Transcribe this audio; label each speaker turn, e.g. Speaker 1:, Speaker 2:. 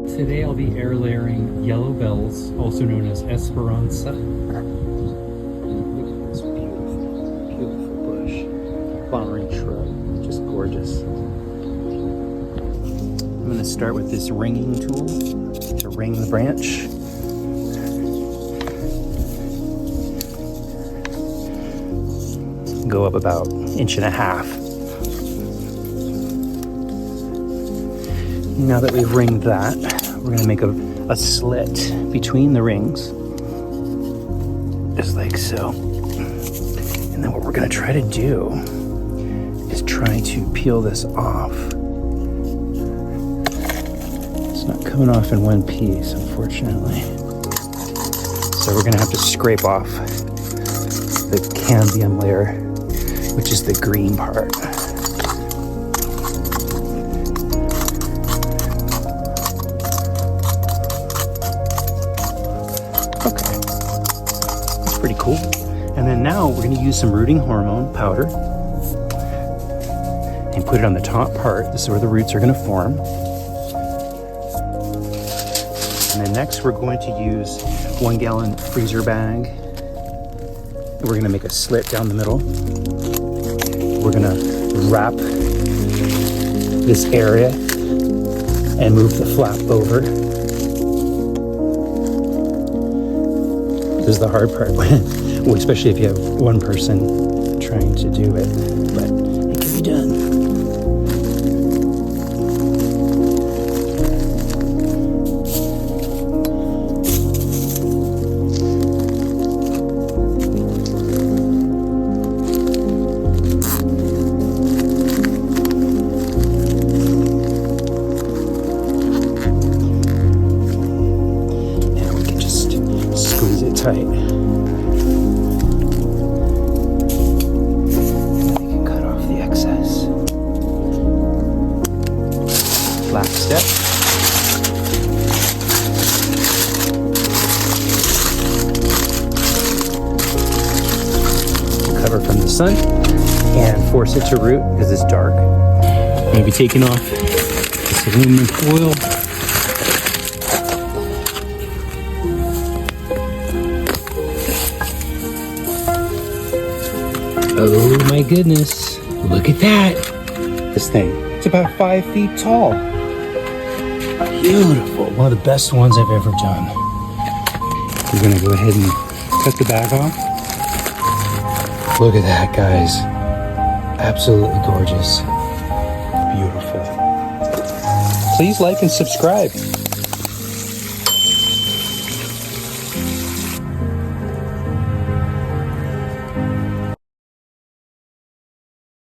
Speaker 1: Today I'll be air layering yellow bells, also known as Esperanza.
Speaker 2: Look at this beautiful, beautiful bush. Flowering shrub, just gorgeous. I'm going to start with this ringing tool to ring the branch. Go up about 1.5 inches. Now that we've ringed that, we're going to make a slit between the rings, just like so. And then what we're going to try to do is try to peel this off. It's not coming off in one piece, unfortunately. So we're going to have to scrape off the cambium layer, which is the green part. Okay, that's pretty cool. And then now we're going to use some rooting hormone powder and put it on the top part. This is where the roots are going to form. And then next we're going to use 1 gallon freezer bag. We're going to make a slit down the middle. We're going to wrap this area and move the flap over. This is the hard part, well, especially if you have one person trying to do it, but it can be done. Tight. And then you can cut off the excess. Last step. Cover from the sun and force it to root because it's dark. Maybe taking off this aluminum foil. Oh my goodness, look at that. This thing, it's about 5 feet tall. Beautiful, one of the best ones I've ever done. We're gonna go ahead and cut the bag off. Look at that, guys. Absolutely gorgeous. Beautiful. Please like and subscribe.